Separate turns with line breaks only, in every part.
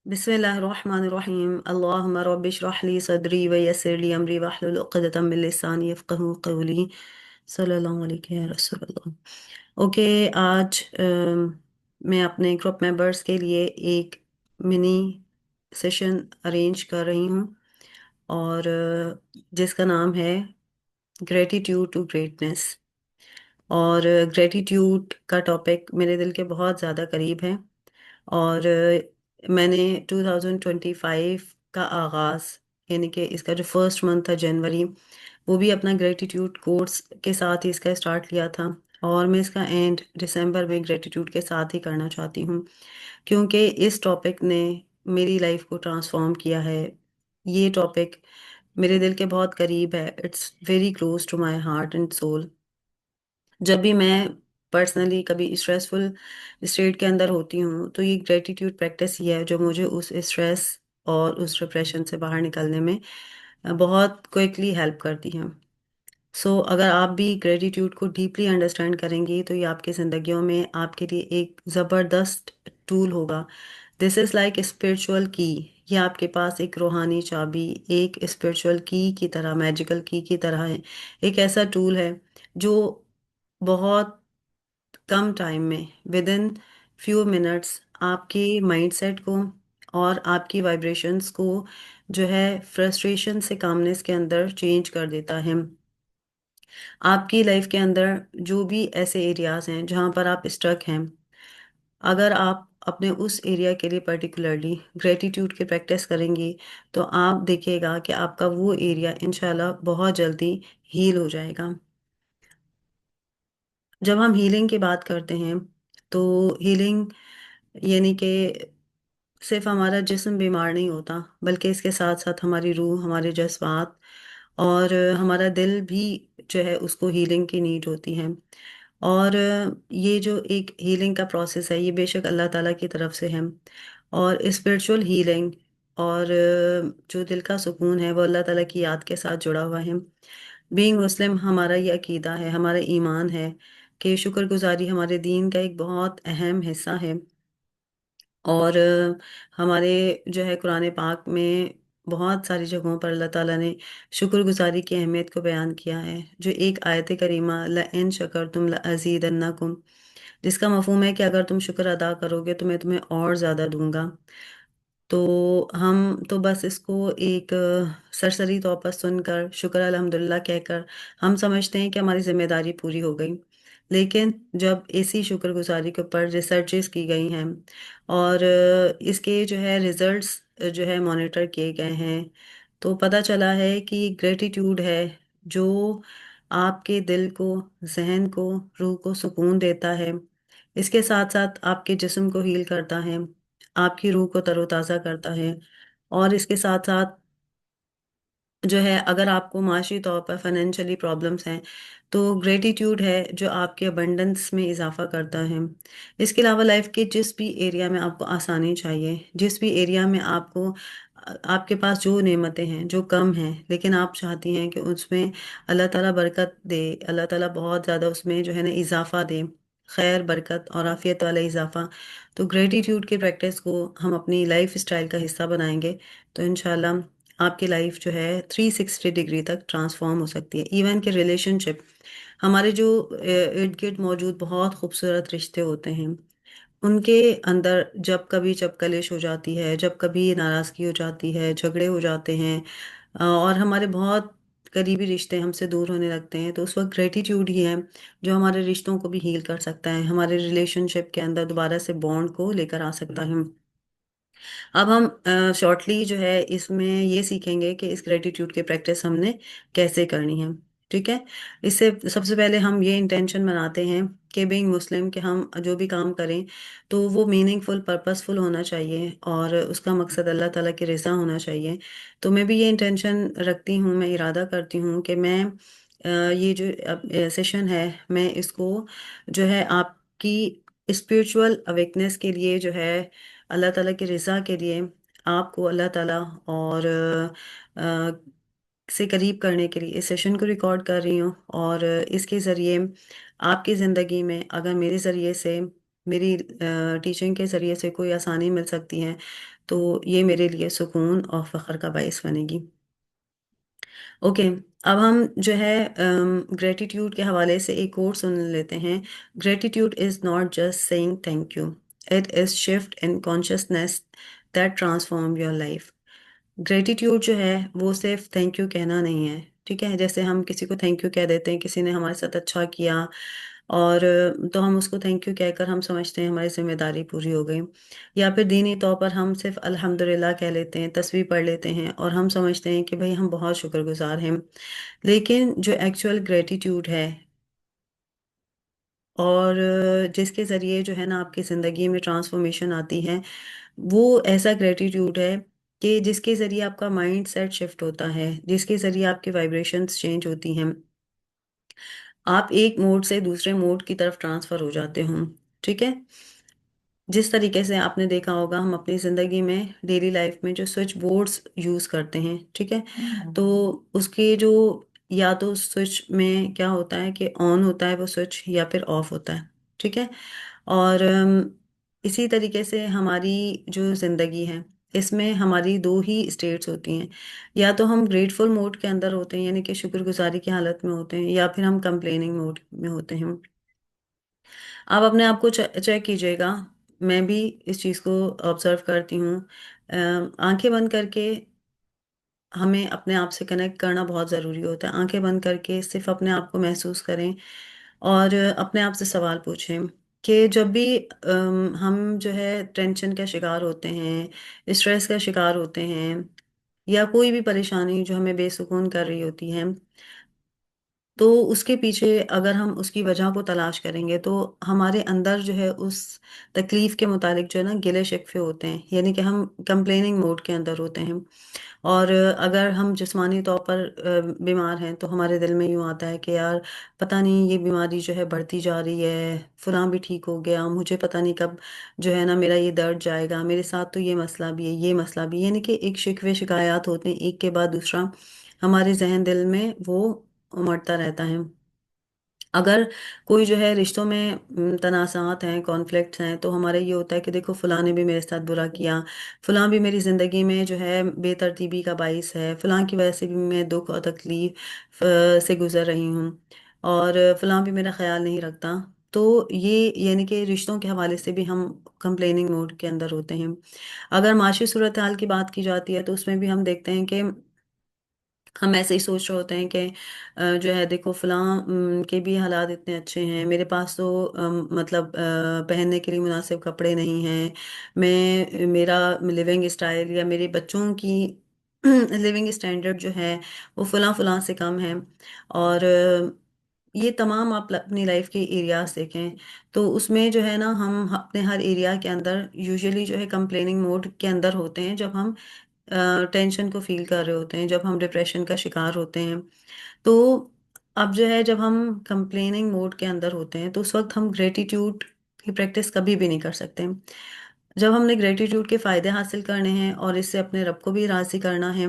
बिस्मिल्लाहिर्रहमानिर्रहीम अल्लाहुम्मा रब्बि इश्रह ली सदरी व यस्सिर ली अमरी वहलुल उक़दतम मिन लिसानी यफ़क़हू क़ौली सल्लल्लाहु अलैहि या रसूल अल्लाह। ओके, आज मैं अपने ग्रुप मेंबर्स के लिए एक मिनी सेशन अरेंज कर रही हूँ और जिसका नाम है ग्रेटिट्यूड टू ग्रेटनेस। और ग्रेटिट्यूड का टॉपिक मेरे दिल के बहुत ज़्यादा करीब है। और मैंने 2025 का आगाज़, यानी कि इसका जो फर्स्ट मंथ था जनवरी, वो भी अपना ग्रेटिट्यूड कोर्स के साथ ही इसका स्टार्ट लिया था। और मैं इसका एंड दिसंबर में ग्रेटिट्यूड के साथ ही करना चाहती हूँ, क्योंकि इस टॉपिक ने मेरी लाइफ को ट्रांसफॉर्म किया है। ये टॉपिक मेरे दिल के बहुत करीब है। It's very close to my heart and soul. जब भी मैं पर्सनली कभी स्ट्रेसफुल स्टेट के अंदर होती हूँ, तो ये ग्रेटिट्यूड प्रैक्टिस ही है जो मुझे उस स्ट्रेस और उस डिप्रेशन से बाहर निकलने में बहुत क्विकली हेल्प करती है। सो अगर आप भी ग्रेटिट्यूड को डीपली अंडरस्टैंड करेंगी, तो ये आपकी ज़िंदगियों में आपके लिए एक ज़बरदस्त टूल होगा। दिस इज़ लाइक स्पिरिचुअल की। ये आपके पास एक रूहानी चाबी, एक स्पिरिचुअल की तरह, मैजिकल की तरह है। एक ऐसा टूल है जो बहुत कम टाइम में, विद इन फ्यू मिनट्स, आपके माइंडसेट को और आपकी वाइब्रेशंस को जो है फ्रस्ट्रेशन से कामनेस के अंदर चेंज कर देता है। आपकी लाइफ के अंदर जो भी ऐसे एरियाज हैं जहाँ पर आप स्टक हैं, अगर आप अपने उस एरिया के लिए पर्टिकुलरली ग्रेटिट्यूड की प्रैक्टिस करेंगी, तो आप देखिएगा कि आपका वो एरिया इंशाल्लाह बहुत जल्दी हील हो जाएगा। जब हम हीलिंग की बात करते हैं, तो हीलिंग यानी कि सिर्फ हमारा जिस्म बीमार नहीं होता, बल्कि इसके साथ साथ हमारी रूह, हमारे जज्बात और हमारा दिल भी जो है उसको हीलिंग की नीड होती है। और ये जो एक हीलिंग का प्रोसेस है, ये बेशक अल्लाह ताला की तरफ से है। और स्पिरिचुअल हीलिंग और जो दिल का सुकून है, वो अल्लाह ताला की याद के साथ जुड़ा हुआ है। बीइंग मुस्लिम, हमारा ये अकीदा है, हमारा ईमान है कि शुक्रगुजारी हमारे दीन का एक बहुत अहम हिस्सा है। और हमारे जो है कुरान पाक में बहुत सारी जगहों पर अल्लाह ताला ने शुक्रगुजारी की अहमियत को बयान किया है। जो एक आयत करीमा लइन शकरतुम लअज़ीदन्नकुम, जिसका मफहूम है कि अगर तुम शुक्र अदा करोगे तो मैं तुम्हें और ज़्यादा दूंगा। तो हम तो बस इसको एक सरसरी तौर पर सुनकर शुक्र अल्हम्दुलिल्लाह कहकर हम समझते हैं कि हमारी जिम्मेदारी पूरी हो गई। लेकिन जब इसी शुक्रगुजारी के ऊपर रिसर्चेस की गई हैं और इसके जो है रिजल्ट्स जो है मॉनिटर किए गए हैं, तो पता चला है कि ग्रेटिट्यूड है जो आपके दिल को, जहन को, रूह को सुकून देता है। इसके साथ साथ आपके जिस्म को हील करता है, आपकी रूह को तरोताज़ा करता है। और इसके साथ साथ जो है, अगर आपको माशी तौर पर फाइनेंशियली प्रॉब्लम्स हैं, तो ग्रेटिट्यूड है जो आपके अबंडेंस में इजाफा करता है। इसके अलावा लाइफ के जिस भी एरिया में आपको आसानी चाहिए, जिस भी एरिया में आपको आपके पास जो नेमतें हैं जो कम हैं, लेकिन आप चाहती हैं कि उसमें अल्लाह ताला बरकत दे, अल्लाह ताला बहुत ज़्यादा उसमें जो है ना इजाफा दे, खैर बरकत और आफियत वाला इजाफा, तो ग्रेटिट्यूड की प्रैक्टिस को हम अपनी लाइफ स्टाइल का हिस्सा बनाएंगे, तो इंशाल्लाह आपकी लाइफ जो है 360 डिग्री तक ट्रांसफॉर्म हो सकती है। इवन के रिलेशनशिप, हमारे जो इर्द गिर्द मौजूद बहुत खूबसूरत रिश्ते होते हैं, उनके अंदर जब कभी कलिश हो जाती है, जब कभी नाराज़गी हो जाती है, झगड़े हो जाते हैं और हमारे बहुत करीबी रिश्ते हमसे दूर होने लगते हैं, तो उस वक्त ग्रेटिट्यूड ही है जो हमारे रिश्तों को भी हील कर सकता है, हमारे रिलेशनशिप के अंदर दोबारा से बॉन्ड को लेकर आ सकता है। अब हम शॉर्टली जो है इसमें ये सीखेंगे कि इस ग्रेटिट्यूड की प्रैक्टिस हमने कैसे करनी है। ठीक है, इससे सबसे पहले हम ये इंटेंशन बनाते हैं कि बीइंग मुस्लिम, कि हम जो भी काम करें तो वो मीनिंगफुल, पर्पसफुल होना चाहिए और उसका मकसद अल्लाह ताला की रज़ा होना चाहिए। तो मैं भी ये इंटेंशन रखती हूँ, मैं इरादा करती हूँ कि मैं ये जो सेशन है, मैं इसको जो है आपकी स्पिरिचुअल अवेकनेस के लिए जो है, अल्लाह ताला की रज़ा के लिए, आपको अल्लाह ताला और से करीब करने के लिए इस सेशन को रिकॉर्ड कर रही हूँ। और इसके ज़रिए आपकी ज़िंदगी में अगर मेरे ज़रिए से, मेरी टीचिंग के ज़रिए से कोई आसानी मिल सकती है, तो ये मेरे लिए सुकून और फख्र का बायस बनेगी। ओके। अब हम जो है ग्रेटिट्यूड के हवाले से एक और सुन लेते हैं। Gratitude is not just saying thank you, it is shift in consciousness that transform your life. Gratitude जो है वो सिर्फ थैंक यू कहना नहीं है, ठीक है? जैसे हम किसी को थैंक यू कह देते हैं, किसी ने हमारे साथ अच्छा किया और तो हम उसको थैंक यू कहकर हम समझते हैं हमारी जिम्मेदारी पूरी हो गई। या फिर दीनी तौर पर हम सिर्फ अल्हम्दुलिल्लाह कह लेते हैं, तस्बीह पढ़ लेते हैं और हम समझते हैं कि भाई हम बहुत शुक्रगुजार हैं। लेकिन जो एक्चुअल ग्रेटिट्यूड है और जिसके ज़रिए जो है ना आपकी ज़िंदगी में ट्रांसफॉर्मेशन आती है, वो ऐसा ग्रेटिट्यूड है कि जिसके ज़रिए आपका माइंड सेट शिफ्ट होता है, जिसके ज़रिए आपकी वाइब्रेशंस चेंज होती हैं, आप एक मोड से दूसरे मोड की तरफ ट्रांसफ़र हो जाते हो, ठीक है? जिस तरीके से आपने देखा होगा हम अपनी ज़िंदगी में डेली लाइफ में जो स्विच बोर्ड्स यूज़ करते हैं, ठीक है? तो उसके जो या तो स्विच में क्या होता है कि ऑन होता है वो स्विच या फिर ऑफ होता है, ठीक है? और इसी तरीके से हमारी जो ज़िंदगी है इसमें हमारी दो ही स्टेट्स होती हैं। या तो हम ग्रेटफुल मोड के अंदर होते हैं यानी कि शुक्रगुजारी की हालत में होते हैं, या फिर हम कंप्लेनिंग मोड में होते हैं। आप अपने आप को चेक कीजिएगा। मैं भी इस चीज़ को ऑब्जर्व करती हूँ। आंखें बंद करके हमें अपने आप से कनेक्ट करना बहुत ज़रूरी होता है। आंखें बंद करके सिर्फ अपने आप को महसूस करें और अपने आप से सवाल पूछें कि जब भी हम जो है टेंशन का शिकार होते हैं, स्ट्रेस का शिकार होते हैं, या कोई भी परेशानी जो हमें बेसुकून कर रही होती है, तो उसके पीछे अगर हम उसकी वजह को तलाश करेंगे तो हमारे अंदर जो है उस तकलीफ के मुतालिक जो है ना गिले शिकवे होते हैं, यानी कि हम कंप्लेनिंग मोड के अंदर होते हैं। और अगर हम जिस्मानी तौर पर बीमार हैं तो हमारे दिल में यूँ आता है कि यार पता नहीं ये बीमारी जो है बढ़ती जा रही है, फलां भी ठीक हो गया, मुझे पता नहीं कब जो है ना मेरा ये दर्द जाएगा, मेरे साथ तो ये मसला भी है, ये मसला भी है। यानी कि एक शिकवे शिकायत होते हैं एक के बाद दूसरा, हमारे जहन दिल में वो उमड़ता रहता है। अगर कोई जो है रिश्तों में तनाज़ात हैं, कॉन्फ्लिक्ट्स हैं, तो हमारा ये होता है कि देखो फलां ने भी मेरे साथ बुरा किया, फलां भी मेरी ज़िंदगी में जो है बेतरतीबी का बाइस है, फलां की वजह से भी मैं दुख और तकलीफ से गुजर रही हूँ, और फलां भी मेरा ख्याल नहीं रखता। तो ये यानी कि रिश्तों के हवाले से भी हम कंप्लेनिंग मोड के अंदर होते हैं। अगर माशी सूरत हाल की बात की जाती है तो उसमें भी हम देखते हैं कि हम ऐसे ही सोच रहे होते हैं कि जो है देखो फलां के भी हालात इतने अच्छे हैं, मेरे पास तो मतलब पहनने के लिए मुनासिब कपड़े नहीं हैं, मैं मेरा लिविंग स्टाइल या मेरे बच्चों की लिविंग स्टैंडर्ड जो है वो फलां फलां से कम है। और ये तमाम आप अपनी लाइफ के एरियाज देखें तो उसमें जो है ना हम अपने हर एरिया के अंदर यूजुअली जो है कंप्लेनिंग मोड के अंदर होते हैं, जब हम टेंशन को फील कर रहे होते हैं, जब हम डिप्रेशन का शिकार होते हैं। तो अब जो है जब हम कंप्लेनिंग मोड के अंदर होते हैं तो उस वक्त हम ग्रेटिट्यूड की प्रैक्टिस कभी भी नहीं कर सकते। जब हमने ग्रेटिट्यूड के फ़ायदे हासिल करने हैं और इससे अपने रब को भी राज़ी करना है,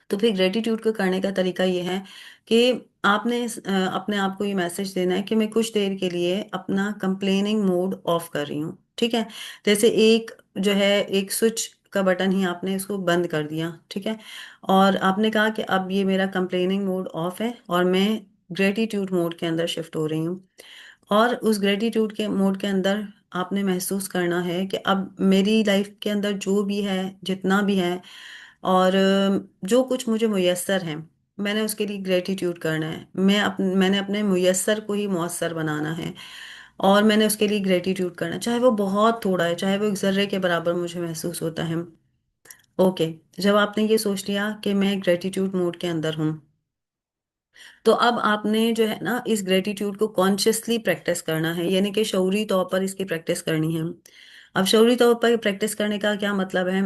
तो फिर ग्रेटिट्यूड को करने का तरीका ये है कि आपने अपने आप को ये मैसेज देना है कि मैं कुछ देर के लिए अपना कंप्लेनिंग मोड ऑफ कर रही हूँ, ठीक है? जैसे एक जो है एक स्विच का बटन ही आपने इसको बंद कर दिया, ठीक है? और आपने कहा कि अब ये मेरा कंप्लेनिंग मोड ऑफ है और मैं ग्रेटिट्यूड मोड के अंदर शिफ्ट हो रही हूँ। और उस ग्रेटिट्यूड के मोड के अंदर आपने महसूस करना है कि अब मेरी लाइफ के अंदर जो भी है, जितना भी है, और जो कुछ मुझे मुयस्सर है, मैंने उसके लिए ग्रेटिट्यूड करना है। मैंने अपने मुयस्सर को ही मुयस्सर बनाना है और मैंने उसके लिए ग्रेटिट्यूड करना है, चाहे वो बहुत थोड़ा है, चाहे वो एक ज़र्रे के बराबर मुझे महसूस होता है। ओके। जब आपने ये सोच लिया कि मैं ग्रेटिट्यूड मोड के अंदर हूँ, तो अब आपने जो है ना इस ग्रेटिट्यूड को कॉन्शियसली प्रैक्टिस करना है, यानी कि शऊरी तौर पर इसकी प्रैक्टिस करनी है। अब शऊरी तौर पर प्रैक्टिस करने का क्या मतलब है?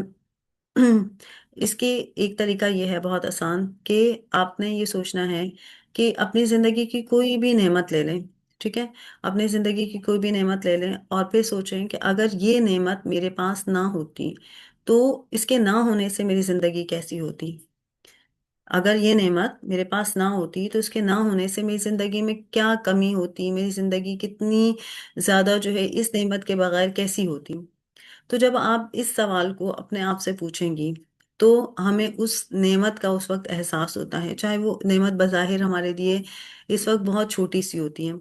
इसके एक तरीका ये है बहुत आसान कि आपने ये सोचना है कि अपनी ज़िंदगी की कोई भी नेमत ले लें, ठीक है? अपनी ज़िंदगी की कोई भी नेमत ले लें और फिर सोचें कि अगर ये नेमत मेरे पास ना होती तो इसके ना होने से मेरी ज़िंदगी कैसी होती? अगर ये नेमत मेरे पास ना होती तो इसके ना होने से मेरी ज़िंदगी में क्या कमी होती, मेरी ज़िंदगी कितनी ज़्यादा जो है इस नेमत के बगैर कैसी होती। تو جب آپ اس سوال کو اپنے آپ سے پوچھیں گی تو ہمیں اس نعمت کا اس وقت احساس ہوتا ہے، چاہے وہ نعمت بظاہر ہمارے لیے اس وقت بہت چھوٹی سی ہوتی ہے،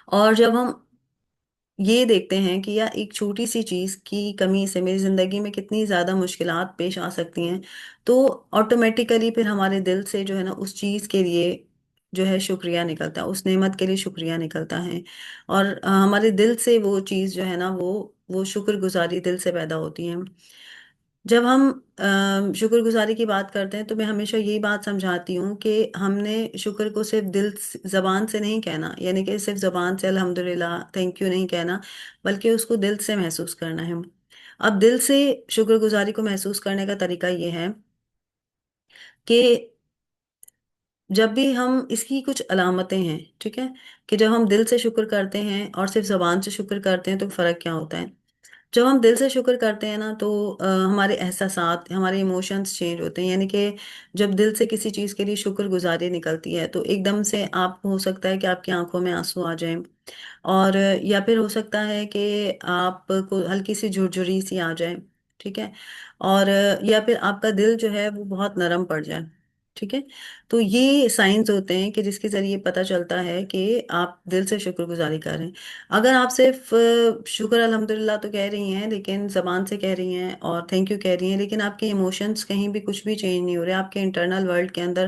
اور جب ہم یہ دیکھتے ہیں کہ یا ایک چھوٹی سی چیز کی کمی سے میری زندگی میں کتنی زیادہ مشکلات پیش آ سکتی ہیں، تو آٹومیٹیکلی پھر ہمارے دل سے جو ہے نا اس چیز کے لیے جو ہے شکریہ نکلتا ہے، اس نعمت کے لیے شکریہ نکلتا ہے، اور ہمارے دل سے وہ چیز جو ہے نا وہ شکر گزاری دل سے پیدا ہوتی ہے۔ جب ہم شکر گزاری کی بات کرتے ہیں تو میں ہمیشہ یہی بات سمجھاتی ہوں کہ ہم نے شکر کو صرف زبان سے نہیں کہنا، یعنی کہ صرف زبان سے الحمدللہ تھینک یو نہیں کہنا، بلکہ اس کو دل سے محسوس کرنا ہے۔ اب دل سے شکر گزاری کو محسوس کرنے کا طریقہ یہ ہے کہ جب بھی ہم اس کی کچھ علامتیں ہیں، ٹھیک ہے، کہ جب ہم دل سے شکر کرتے ہیں اور صرف زبان سے شکر کرتے ہیں تو فرق کیا ہوتا ہے۔ جب ہم دل سے شکر کرتے ہیں نا تو ہمارے احساسات، ہمارے ایموشنز چینج ہوتے ہیں، یعنی کہ جب دل سے کسی چیز کے لیے شکر گزاری نکلتی ہے تو ایک دم سے آپ کو ہو سکتا ہے کہ آپ کی آنکھوں میں آنسو آ جائیں، اور یا پھر ہو سکتا ہے کہ آپ کو ہلکی سی جھرجھری سی آ جائے، ٹھیک ہے، اور یا پھر آپ کا دل جو ہے وہ بہت نرم پڑ جائے، ٹھیک ہے۔ تو یہ سائنز ہوتے ہیں کہ جس کے ذریعے پتہ چلتا ہے کہ آپ دل سے شکر گزاری کر رہے ہیں۔ اگر آپ صرف شکر الحمدللہ تو کہہ رہی ہیں، لیکن زبان سے کہہ رہی ہیں اور تھینک یو کہہ رہی ہیں، لیکن آپ کے ایموشنز کہیں بھی کچھ بھی چینج نہیں ہو رہے، آپ کے انٹرنل ورلڈ کے اندر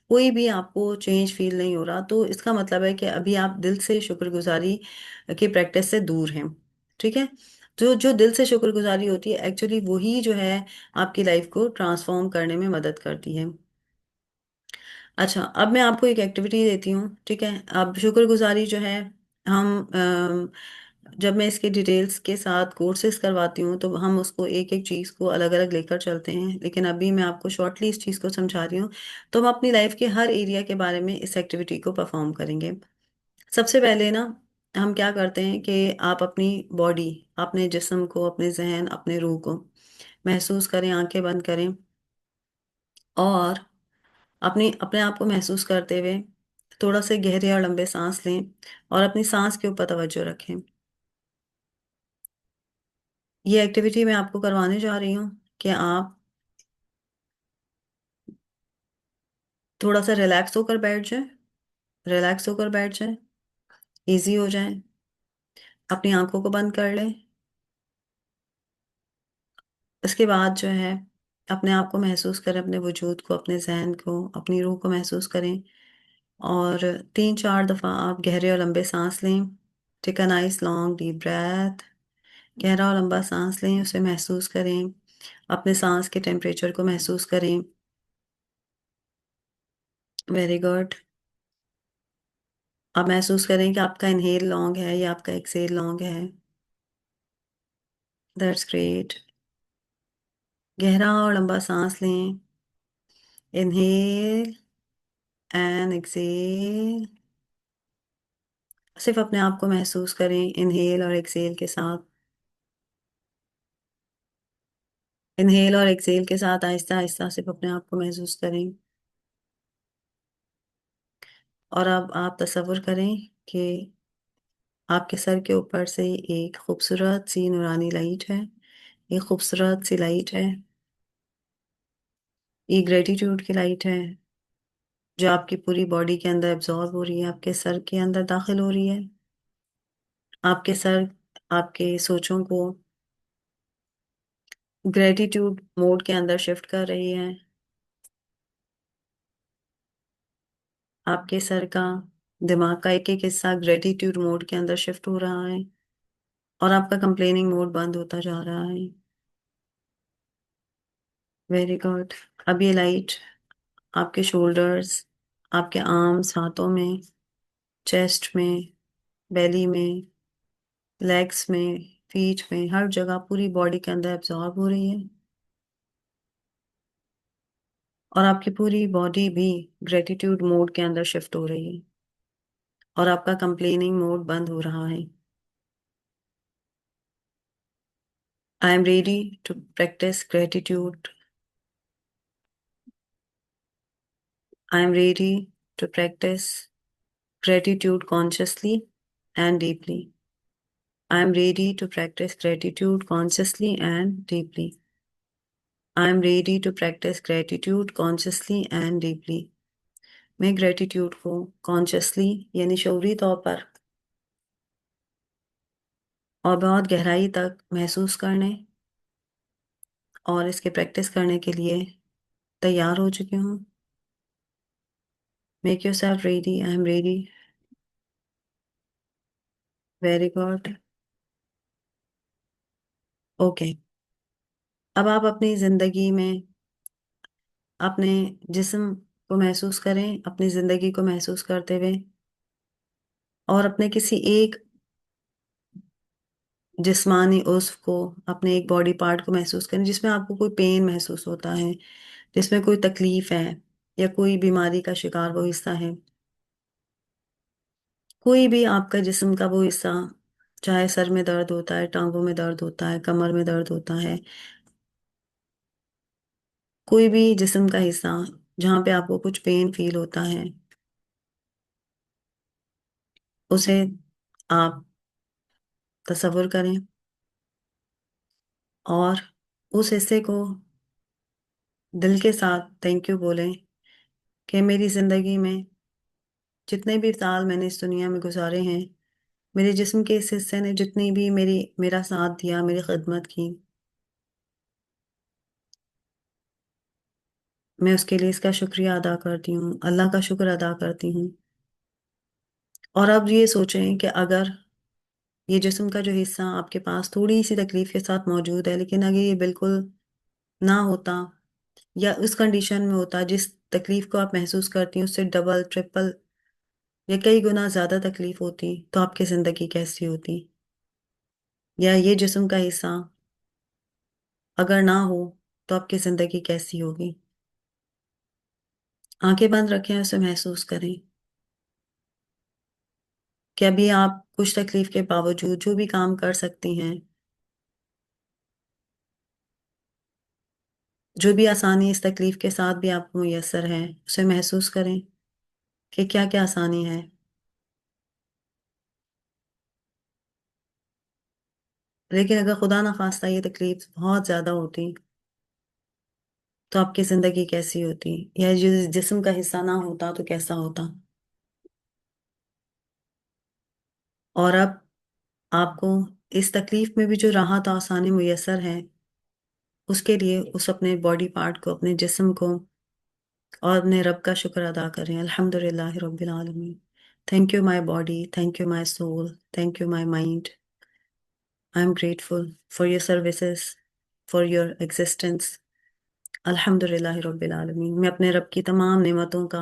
کوئی بھی آپ کو چینج فیل نہیں ہو رہا، تو اس کا مطلب ہے کہ ابھی آپ دل سے شکر گزاری کی پریکٹس سے دور ہیں، ٹھیک ہے۔ جو جو دل سے شکر گزاری ہوتی ہے ایکچولی وہی جو ہے آپ کی لائف کو ٹرانسفارم کرنے میں مدد کرتی ہے۔ اچھا، اب میں آپ کو ایک ایکٹیویٹی دیتی ہوں، ٹھیک ہے۔ اب شکر گزاری جو ہے ہم جب میں اس کے ڈیٹیلز کے ساتھ کورسز کرواتی ہوں تو ہم اس کو ایک ایک چیز کو الگ الگ لے کر چلتے ہیں، لیکن ابھی میں آپ کو شارٹلی اس چیز کو سمجھا رہی ہوں۔ تو ہم اپنی لائف کے ہر ایریا کے بارے میں اس ایکٹیویٹی کو پرفارم کریں گے۔ سب سے پہلے نا ہم کیا کرتے ہیں کہ آپ اپنی باڈی، اپنے جسم کو، اپنے ذہن، اپنے روح کو محسوس کریں، آنکھیں بند کریں، اور اپنے آپ کو محسوس کرتے ہوئے تھوڑا سے گہرے اور لمبے سانس لیں، اور اپنی سانس کے اوپر توجہ رکھیں۔ یہ ایکٹیویٹی میں آپ کو کروانے جا رہی ہوں کہ آپ تھوڑا سا ریلیکس ہو کر بیٹھ جائیں، ریلیکس ہو کر بیٹھ جائیں، ایزی ہو جائیں، اپنی آنکھوں کو بند کر لیں۔ اس کے بعد جو ہے اپنے آپ کو محسوس کریں، اپنے وجود کو، اپنے ذہن کو، اپنی روح کو محسوس کریں، اور 3 4 دفعہ آپ گہرے اور لمبے سانس لیں۔ Take a nice long deep breath, گہرا اور لمبا سانس لیں، اسے محسوس کریں، اپنے سانس کے ٹیمپریچر کو محسوس کریں۔ Very good. آپ محسوس کریں کہ آپ کا انہیل لانگ ہے یا آپ کا ایکسیل لانگ ہے۔ That's great. گہرا اور لمبا سانس لیں، انہیل اینڈ ایکسیل۔ صرف اپنے آپ کو محسوس کریں انہیل اور ایکسیل کے ساتھ، انہیل اور ایکسیل کے ساتھ آہستہ آہستہ صرف اپنے آپ کو محسوس کریں۔ اور اب آپ تصور کریں کہ آپ کے سر کے اوپر سے ایک خوبصورت سی نورانی لائٹ ہے، ایک خوبصورت سی لائٹ ہے، یہ گریٹیٹیوڈ کی لائٹ ہے جو آپ کی پوری باڈی کے اندر ایبزارب ہو رہی ہے، آپ کے سر کے اندر داخل ہو رہی ہے، آپ کے سر، آپ کے سوچوں کو گریٹیٹیوڈ موڈ کے اندر شفٹ کر رہی ہے۔ آپ کے سر کا، دماغ کا ایک ایک حصہ گریٹیٹیوڈ موڈ کے اندر شفٹ ہو رہا ہے، اور آپ کا کمپلیننگ موڈ بند ہوتا جا رہا ہے۔ Very good. اب یہ لائٹ آپ کے شولڈرز، آپ کے آرمز، ہاتھوں میں، چیسٹ میں، بیلی میں، لیگس میں، فیٹ میں، ہر جگہ پوری باڈی کے اندر ایبزارب ہو رہی ہے، اور آپ کی پوری باڈی بھی گریٹیٹیوڈ موڈ کے اندر شفٹ ہو رہی ہے، اور آپ کا کمپلیننگ موڈ بند ہو رہا ہے۔ I am ready to practice gratitude. I am ready to practice gratitude consciously and deeply. I am ready to practice gratitude consciously and deeply. I am ready to practice gratitude consciously and deeply. मैं gratitude को consciously यानी शऊरी तौर पर और बहुत गहराई तक महसूस करने और इसके प्रैक्टिस करने के लिए तैयार हो चुकी हूँ. Make your self ready. I am ready. Very good. Okay. अब आप अपनी जिंदगी में अपने जिस्म को महसूस करें, अपनी जिंदगी को महसूस करते हुए, और अपने किसी एक जिस्मानी उज़्व को, अपने एक बॉडी पार्ट को महसूस करें जिसमें आपको कोई पेन महसूस होता है, जिसमें कोई तकलीफ है या कोई बीमारी का शिकार वो हिस्सा है. कोई भी आपका जिस्म का वो हिस्सा, चाहे सर में दर्द होता है, टांगों में दर्द होता है, कमर में दर्द होता है, कोई भी जिस्म का हिस्सा जहाँ पे आपको कुछ पेन फील होता है, उसे आप तसव्वुर करें और उस हिस्से को दिल के साथ थैंक यू बोलें कि मेरी जिंदगी में जितने भी साल मैंने इस दुनिया में गुजारे हैं, मेरे जिस्म के इस हिस्से ने जितनी भी मेरा साथ दिया, मेरी खिदमत की, मैं उसके लिए इसका शुक्रिया अदा करती हूँ, अल्लाह का शुक्र अदा करती हूँ. और अब ये सोचें कि अगर ये जिस्म का जो हिस्सा आपके पास थोड़ी सी तकलीफ के साथ मौजूद है, लेकिन अगर ये बिल्कुल ना होता या उस कंडीशन में होता जिस तकलीफ को आप महसूस करती हैं उससे डबल ट्रिपल या कई गुना ज्यादा तकलीफ होती, तो आपकी जिंदगी कैसी होती? या ये जिस्म का हिस्सा अगर ना हो तो आपकी जिंदगी कैसी होगी? आंखें बंद रखें, उसे महसूस करें कि अभी आप कुछ तकलीफ के बावजूद जो भी काम कर सकती हैं, जो भी आसानी इस तकलीफ के साथ भी आपको मुयस्सर है, उसे महसूस करें कि क्या क्या आसानी है. लेकिन अगर खुदा ना खास्ता ये तकलीफ बहुत ज्यादा होती, तो आपकी जिंदगी कैसी होती? या जिस्म का हिस्सा ना होता तो कैसा होता? और अब आपको इस तकलीफ में भी जो राहत और आसानी मुयस्सर है, उसके लिए उस अपने बॉडी पार्ट को, अपने जिस्म को और अपने रब का शुक्र अदा करें. अल्हम्दुलिल्लाह रब्बिल आलमीन. Thank you my body, thank you my soul, thank you my mind. I am grateful for your services, for your existence. अल्हम्दुलिल्लाह रब्बिल आलमीन. मैं अपने रब की तमाम नेमतों का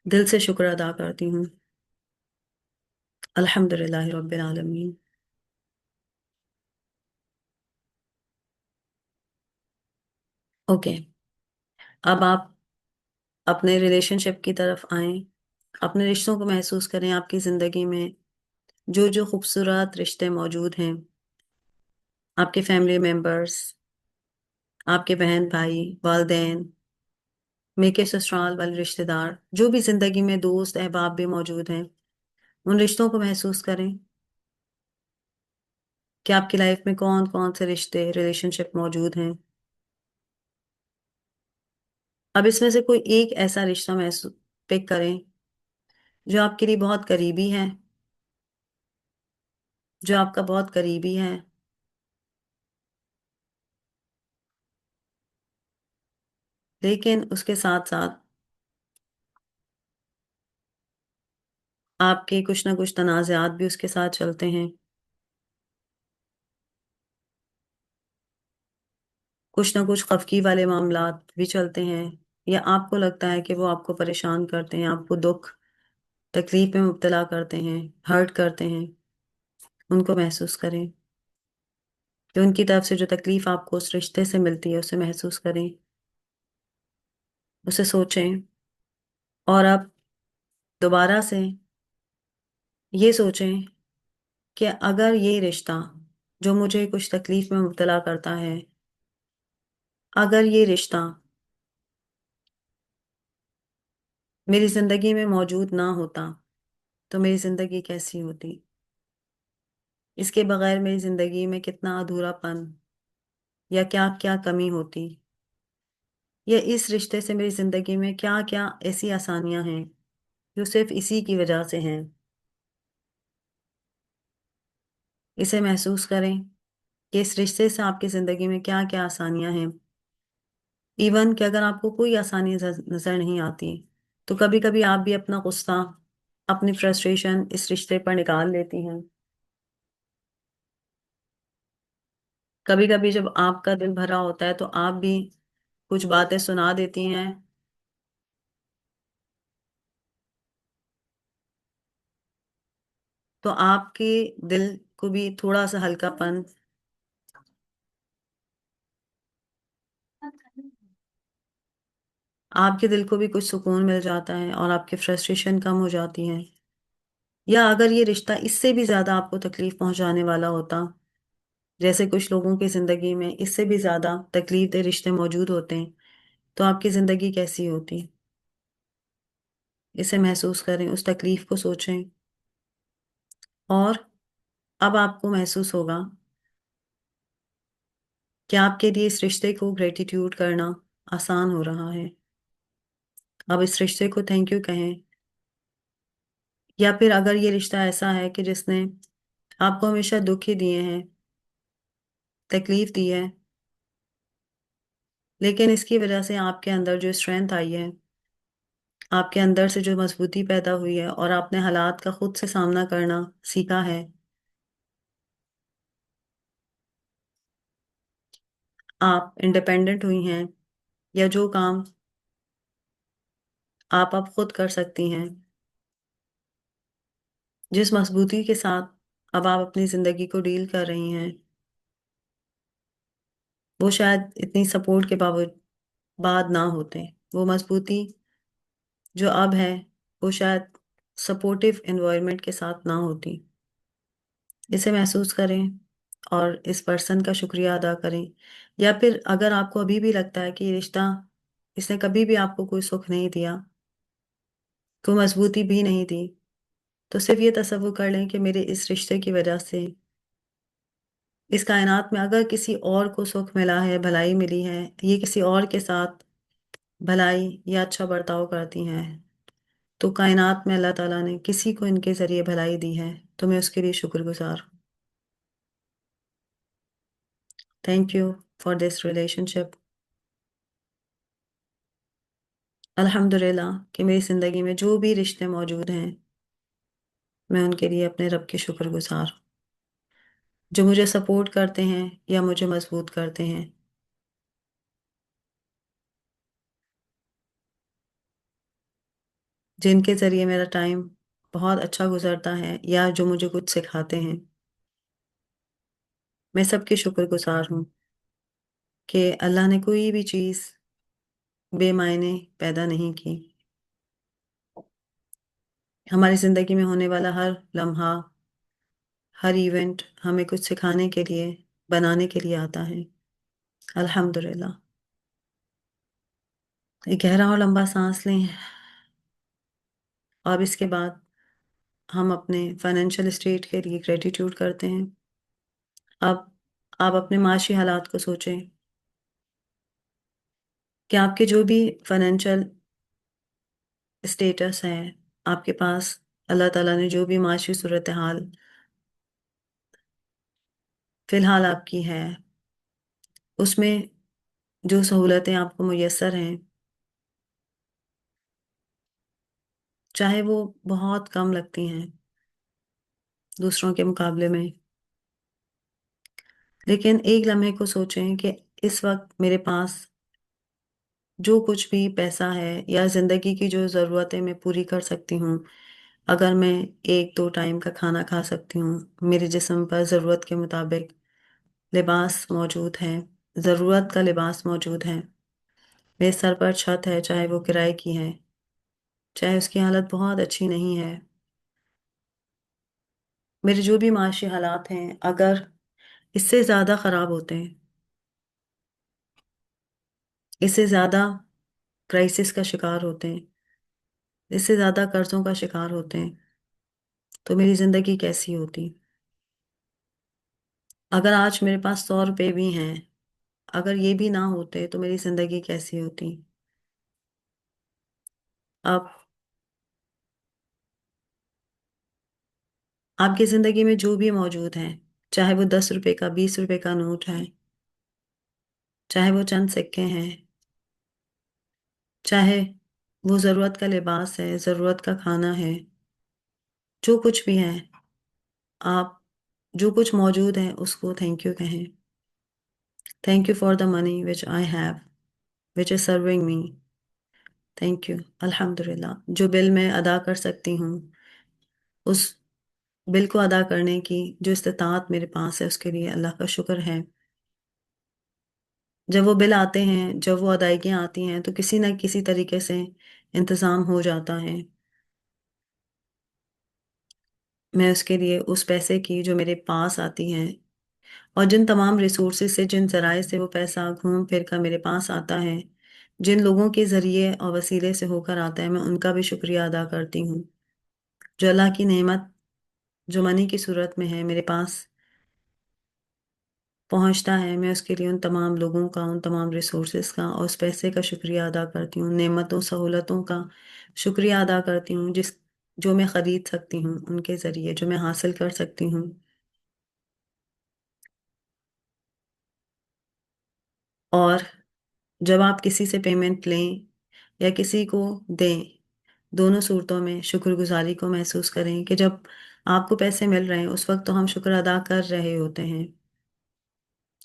दिल से शुक्र अदा करती हूँ. अल्हम्दुलिल्लाह रब्बिल आलमीन. ओके. अब आप अपने रिलेशनशिप की तरफ आएं. अपने रिश्तों को महसूस करें. आपकी जिंदगी में जो जो खूबसूरत रिश्ते मौजूद हैं, आपके फैमिली मेंबर्स, आपके बहन भाई, वालदेन, मेके ससुराल वाले रिश्तेदार, जो भी जिंदगी में दोस्त अहबाब भी मौजूद हैं, उन रिश्तों को महसूस करें कि आपकी लाइफ में कौन कौन से रिश्ते, रिलेशनशिप मौजूद हैं. अब इसमें से कोई एक ऐसा रिश्ता महसूस पिक करें जो आपके लिए बहुत करीबी है, जो आपका बहुत करीबी है, लेकिन उसके साथ साथ आपके कुछ ना कुछ तनाज़ात भी उसके साथ चलते हैं, कुछ ना कुछ खफकी वाले मामलात भी चलते हैं, या आपको लगता है कि वो आपको परेशान करते हैं, आपको दुख तकलीफ में मुब्तला करते हैं, हर्ट करते हैं. उनको महसूस करें कि उनकी तरफ से जो तकलीफ आपको उस रिश्ते से मिलती है उसे महसूस करें, उसे सोचें. और अब दोबारा से ये सोचें कि अगर ये रिश्ता जो मुझे कुछ तकलीफ में मुब्तला करता है, अगर ये रिश्ता मेरी जिंदगी में मौजूद ना होता तो मेरी जिंदगी कैसी होती? اس کے بغیر میری زندگی میں کتنا ادھورا پن یا کیا کیا کمی ہوتی، یا اس رشتے سے میری زندگی میں کیا کیا ایسی آسانیاں ہیں جو صرف اسی کی وجہ سے ہیں۔ اسے محسوس کریں کہ اس رشتے سے آپ کی زندگی میں کیا کیا آسانیاں ہیں۔ ایون کہ اگر آپ کو کوئی آسانی نظر نہیں آتی تو کبھی کبھی آپ بھی اپنا غصہ، اپنی فرسٹریشن اس رشتے پر نکال لیتی ہیں۔ کبھی کبھی جب آپ کا دل بھرا ہوتا ہے تو آپ بھی کچھ باتیں سنا دیتی ہیں، تو آپ کے دل کو بھی تھوڑا سا ہلکا پن، آپ کے دل کو بھی کچھ سکون مل جاتا ہے اور آپ کی فرسٹریشن کم ہو جاتی ہے۔ یا اگر یہ رشتہ اس سے بھی زیادہ آپ کو تکلیف پہنچانے والا ہوتا، جیسے کچھ لوگوں کی زندگی میں اس سے بھی زیادہ تکلیف دہ رشتے موجود ہوتے ہیں، تو آپ کی زندگی کیسی ہوتی؟ اسے محسوس کریں، اس تکلیف کو سوچیں، اور اب آپ کو محسوس ہوگا کہ آپ کے لیے اس رشتے کو گریٹیٹیوڈ کرنا آسان ہو رہا ہے۔ اب اس رشتے کو تھینک یو کہیں، یا پھر اگر یہ رشتہ ایسا ہے کہ جس نے آپ کو ہمیشہ دکھ ہی دیے ہیں، تکلیف دی ہے، لیکن اس کی وجہ سے آپ کے اندر جو اسٹرینتھ آئی ہے، آپ کے اندر سے جو مضبوطی پیدا ہوئی ہے اور آپ نے حالات کا خود سے سامنا کرنا سیکھا ہے، آپ انڈیپینڈنٹ ہوئی ہیں، یا جو کام آپ اب خود کر سکتی ہیں، جس مضبوطی کے ساتھ اب آپ اپنی زندگی کو ڈیل کر رہی ہیں، وہ شاید اتنی سپورٹ کے بعد نہ ہوتے۔ وہ مضبوطی جو اب ہے وہ شاید سپورٹیو انوائرمنٹ کے ساتھ نہ ہوتی۔ اسے محسوس کریں اور اس پرسن کا شکریہ ادا کریں، یا پھر اگر آپ کو ابھی بھی لگتا ہے کہ یہ رشتہ، اس نے کبھی بھی آپ کو کوئی سکھ نہیں دیا، کوئی مضبوطی بھی نہیں دی، تو صرف یہ تصور کر لیں کہ میرے اس رشتے کی وجہ سے اس کائنات میں اگر کسی اور کو سکھ ملا ہے، بھلائی ملی ہے، یہ کسی اور کے ساتھ بھلائی یا اچھا برتاؤ کرتی ہیں، تو کائنات میں اللہ تعالیٰ نے کسی کو ان کے ذریعے بھلائی دی ہے، تو میں اس کے لیے شکر گزار ہوں۔ Thank you for this relationship. الحمدللہ کہ میری زندگی میں جو بھی رشتے موجود ہیں، میں ان کے لیے اپنے رب کی شکر گزار ہوں، جو مجھے سپورٹ کرتے ہیں یا مجھے مضبوط کرتے ہیں، جن کے ذریعے میرا ٹائم بہت اچھا گزرتا ہے یا جو مجھے کچھ سکھاتے ہیں۔ میں سب کی شکر گزار ہوں کہ اللہ نے کوئی بھی چیز بے معنی پیدا نہیں کی۔ ہماری زندگی میں ہونے والا ہر لمحہ، ہر ایونٹ ہمیں کچھ سکھانے کے لیے، بنانے کے لیے آتا ہے۔ الحمدللہ۔ ایک گہرا اور لمبا سانس لیں، اور اس کے بعد ہم اپنے فائنینشیل اسٹیٹ کے لیے گریٹیٹیوڈ کرتے ہیں۔ اب آپ اپنے معاشی حالات کو سوچیں کہ آپ کے جو بھی فائنینشیل اسٹیٹس ہیں، آپ کے پاس اللہ تعالیٰ نے جو بھی معاشی صورتحال فی الحال آپ کی ہے، اس میں جو سہولتیں آپ کو میسر ہیں، چاہے وہ بہت کم لگتی ہیں دوسروں کے مقابلے میں، لیکن ایک لمحے کو سوچیں کہ اس وقت میرے پاس جو کچھ بھی پیسہ ہے یا زندگی کی جو ضرورتیں میں پوری کر سکتی ہوں، اگر میں ایک دو ٹائم کا کھانا کھا سکتی ہوں، میرے جسم پر ضرورت کے مطابق لباس موجود ہے، ضرورت کا لباس موجود ہے، میرے سر پر چھت ہے، چاہے وہ کرائے کی ہے، چاہے اس کی حالت بہت اچھی نہیں ہے، میرے جو بھی معاشی حالات ہیں اگر اس سے زیادہ خراب ہوتے ہیں، اس سے زیادہ کرائسس کا شکار ہوتے ہیں، اس سے زیادہ قرضوں کا شکار ہوتے ہیں، تو میری زندگی کیسی ہوتی؟ अगर आज मेरे पास 100 रुपए भी हैं, अगर ये भी ना होते तो मेरी जिंदगी कैसी होती। अब आपकी जिंदगी में जो भी मौजूद है, चाहे वो 10 रुपए का 20 रुपए का नोट है, चाहे वो चंद सिक्के हैं, चाहे वो जरूरत का लिबास है, जरूरत का खाना है, जो कुछ भी है, आप जो कुछ मौजूद है उसको थैंक यू कहें। Thank you for the money which I have, which is serving me. Thank you. अल्हम्दुलिल्लाह, जो बिल मैं अदा कर सकती हूँ, उस बिल को अदा करने की जो इस्तिताअत मेरे पास है, उसके लिए अल्लाह का शुक्र है। जब वो बिल आते हैं, जब वो अदायगियाँ आती हैं, तो किसी न किसी तरीके से इंतज़ाम हो जाता है। मैं उसके लिए उस पैसे की जो मेरे पास आती हैं, और जिन तमाम रिसोर्सेज से, जिन जराए से वो पैसा घूम फिर कर मेरे पास आता है, जिन लोगों के ज़रिए और वसीले से होकर आता है, मैं उनका भी शुक्रिया अदा करती हूँ। जो अल्लाह की नेमत जो मनी की सूरत में है मेरे पास पहुंचता है, मैं उसके लिए उन तमाम लोगों का, उन तमाम रिसोर्सेज का और उस पैसे का शुक्रिया अदा करती हूँ। नेमतों सहूलतों का शुक्रिया अदा करती हूँ, जिस जो मैं खरीद सकती हूँ उनके ज़रिए, जो मैं हासिल कर सकती हूँ। और जब आप किसी से पेमेंट लें या किसी को दें, दोनों सूरतों में शुक्रगुजारी को महसूस करें कि जब आपको पैसे मिल रहे हैं उस वक्त तो हम शुक्र अदा कर रहे होते हैं।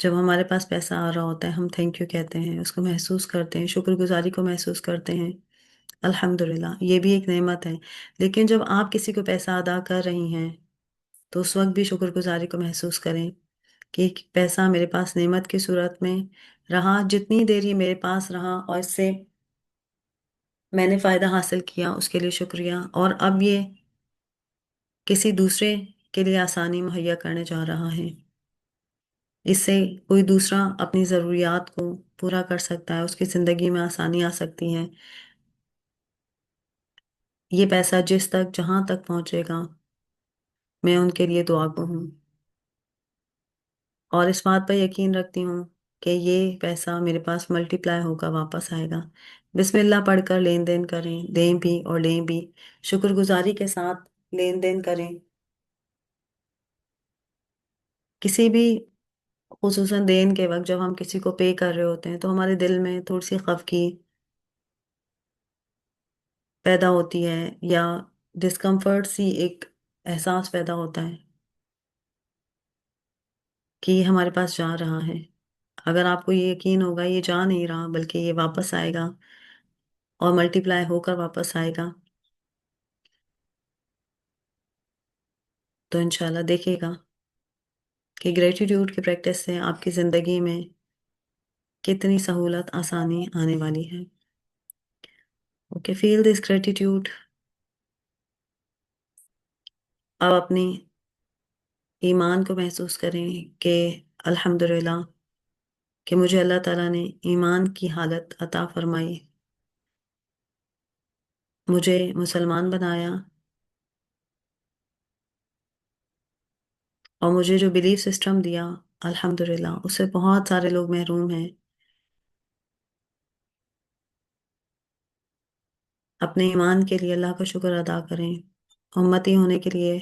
जब हमारे पास पैसा आ रहा होता है, हम थैंक यू कहते हैं, उसको महसूस करते हैं, शुक्रगुजारी को महसूस करते हैं। अल्हम्दुलिल्लाह, ये भी एक नेमत है। लेकिन जब आप किसी को पैसा अदा कर रही हैं, तो उस वक्त भी शुक्रगुजारी को महसूस करें कि पैसा मेरे पास नेमत की सूरत में रहा, जितनी देर ये मेरे पास रहा और इससे मैंने फ़ायदा हासिल किया, उसके लिए शुक्रिया। और अब ये किसी दूसरे के लिए आसानी मुहैया करने जा रहा है। इससे कोई दूसरा अपनी ज़रूरियात को पूरा कर सकता है, उसकी ज़िंदगी में आसानी आ सकती है। ये पैसा जिस तक जहाँ तक पहुँचेगा, मैं उनके लिए दुआ को हूँ, और इस बात पर यकीन रखती हूँ कि ये पैसा मेरे पास मल्टीप्लाई होकर वापस आएगा। बिस्मिल्लाह पढ़कर लेन देन करें, दें भी और लें भी, शुक्रगुजारी के साथ लेन देन करें। किसी भी, खुसूसन देन के वक्त जब हम किसी को पे कर रहे होते हैं, तो हमारे दिल में थोड़ी सी खफगी पैदा होती है, या डिस्कम्फर्ट सी एक एहसास पैदा होता है कि ये हमारे पास जा रहा है। अगर आपको ये यकीन होगा ये जा नहीं रहा, बल्कि ये वापस आएगा और मल्टीप्लाई होकर वापस आएगा, तो इंशाल्लाह देखिएगा कि ग्रेटिट्यूड की प्रैक्टिस से आपकी ज़िंदगी में कितनी सहूलत, आसानी आने वाली है। Okay, feel this gratitude. अब अपनी ईमान को महसूस करें कि अल्हम्दुलिल्लाह कि मुझे अल्लाह ताला ने ईमान की हालत अता फरमाई, मुझे मुसलमान बनाया, और मुझे जो बिलीफ सिस्टम दिया, अल्हम्दुलिल्लाह उससे बहुत सारे लोग महरूम हैं। अपने ईमान के लिए अल्लाह का शुक्र अदा करें, उम्मती होने के लिए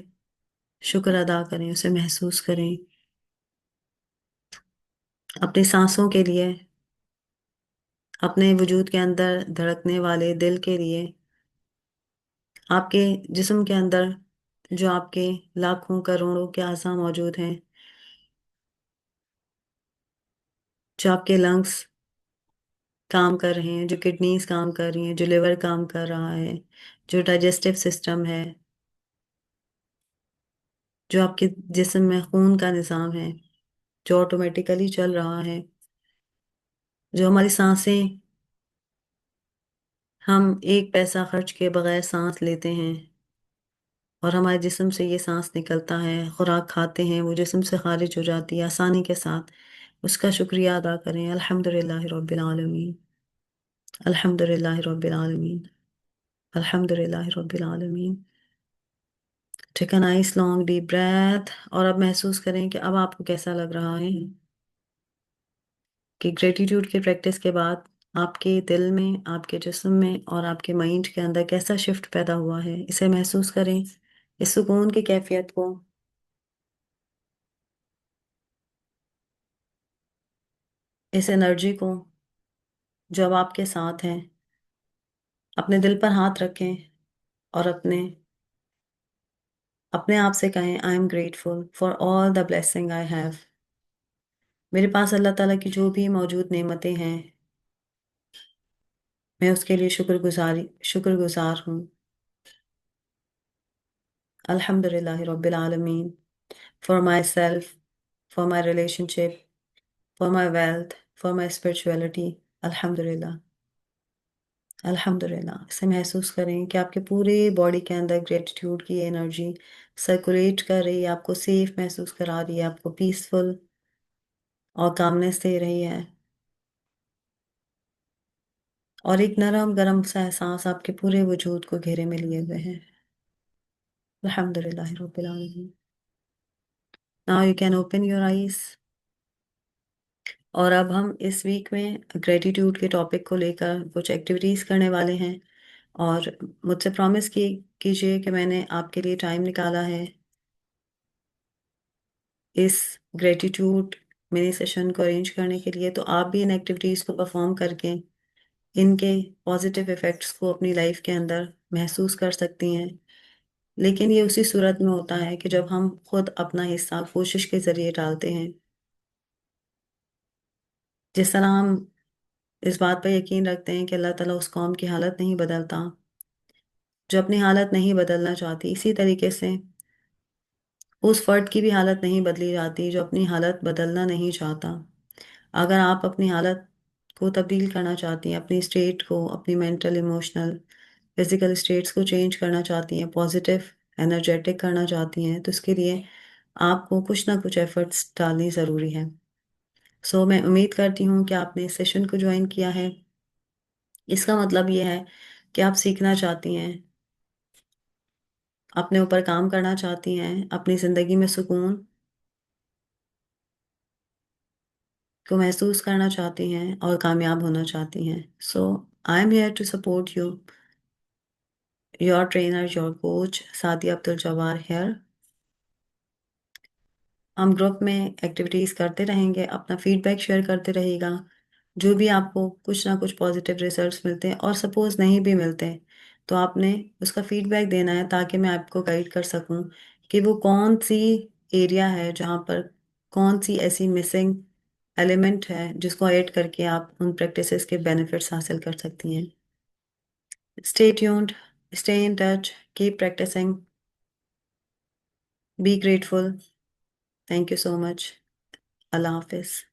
शुक्र अदा करें, उसे महसूस करें। अपनी सांसों के लिए, अपने वजूद के अंदर धड़कने वाले दिल के लिए, आपके जिस्म के अंदर जो आपके लाखों करोड़ों के अज़ा मौजूद हैं, जो आपके लंग्स काम कर रहे हैं, जो किडनीज काम कर रही हैं, जो लिवर काम कर रहा है, जो डाइजेस्टिव सिस्टम है, जो आपके जिस्म में खून का निज़ाम है जो ऑटोमेटिकली चल रहा है, जो हमारी सांसें, हम एक पैसा खर्च किए बगैर सांस लेते हैं और हमारे जिस्म से ये सांस निकलता है, खुराक खाते हैं, वो जिस्म से खारिज हो जाती है आसानी के साथ, उसका शुक्रिया अदा करें। अल्हम्दुलिल्लाह रब्बिल आलमीन, अल्हम्दुलिल्लाह रब्बिल आलमीन, अल्हम्दुलिल्लाह रब्बिल आलमीन। Take a nice long deep breath और अब महसूस करें कि अब आपको कैसा लग रहा है कि ग्रेटिट्यूड की प्रैक्टिस के बाद आपके दिल में, आपके जिस्म में और आपके माइंड के अंदर कैसा शिफ्ट पैदा हुआ है। इसे महसूस करें, इस सुकून की कैफियत को, इस एनर्जी को जो अब आपके साथ है। अपने दिल पर हाथ रखें और अपने अपने आप से कहें, आई am grateful for all the blessing I have. मेरे पास अल्लाह ताला की जो भी मौजूद नेमतें हैं, मैं उसके लिए शुक्रगुजार हूँ। अल्हम्दुलिल्लाह रब्बिल आलमीन, for my self, for my relationship, for my wealth, for my spirituality. अल्हम्दुलिल्लाह, अल्हम्दुलिल्लाह। इसे महसूस करें कि आपके पूरे बॉडी के अंदर ग्रेटिट्यूड की एनर्जी सर्कुलेट कर रही है, आपको सेफ महसूस करा रही है, आपको पीसफुल और कामनेस दे रही है। और एक नरम गरम सा एहसास आपके पूरे वजूद को घेरे में लिए हुए है। अल्हम्दुलिल्लाह रब्बिल आलमीन। Now you can open your eyes. और अब हम इस वीक में ग्रेटिट्यूड के टॉपिक को लेकर कुछ एक्टिविटीज करने वाले हैं। और मुझसे प्रॉमिस कीजिए कि मैंने आपके लिए टाइम निकाला है इस ग्रेटिट्यूड मिनी सेशन को अरेंज करने के लिए। तो आप भी इन एक्टिविटीज को परफॉर्म करके इनके पॉजिटिव इफेक्ट्स को अपनी लाइफ के अंदर महसूस कर सकती हैं। लेकिन ये उसी सूरत में होता है कि जब हम खुद अपना हिस्सा कोशिश के जरिए डालते हैं। जिस तरह हम इस बात पर यकीन रखते हैं कि अल्लाह ताला उस कौम की हालत नहीं बदलता जो अपनी हालत नहीं बदलना चाहती, इसी तरीके से उस फर्द की भी हालत नहीं बदली जाती जो अपनी हालत बदलना नहीं चाहता। अगर आप अपनी हालत को तब्दील करना चाहती हैं, अपनी स्टेट को, अपनी मेंटल, इमोशनल, फिजिकल स्टेट्स को चेंज करना चाहती हैं, पॉजिटिव, एनर्जेटिक करना चाहती हैं, तो इसके लिए आपको कुछ ना कुछ एफर्ट्स डालनी ज़रूरी है। सो मैं उम्मीद करती हूँ कि आपने इस सेशन को ज्वाइन किया है। इसका मतलब ये है कि आप सीखना चाहती हैं, अपने ऊपर काम करना चाहती हैं, अपनी ज़िंदगी में सुकून को महसूस करना चाहती हैं और कामयाब होना चाहती हैं। So I am here to support you, your trainer, your coach Sadia Abdul Jawar here. हम ग्रुप में एक्टिविटीज़ करते रहेंगे, अपना फीडबैक शेयर करते रहेगा। जो भी आपको कुछ ना कुछ पॉजिटिव रिजल्ट्स मिलते हैं और सपोज नहीं भी मिलते तो आपने उसका फीडबैक देना है ताकि मैं आपको गाइड कर सकूं कि वो कौन सी एरिया है जहाँ पर कौन सी ऐसी मिसिंग एलिमेंट है जिसको ऐड करके आप उन प्रैक्टिसेस के बेनिफिट्स हासिल कर सकती हैं। Stay tuned, stay in touch, keep practising, be grateful. Thank you so much. अल्लाह हाफिज़।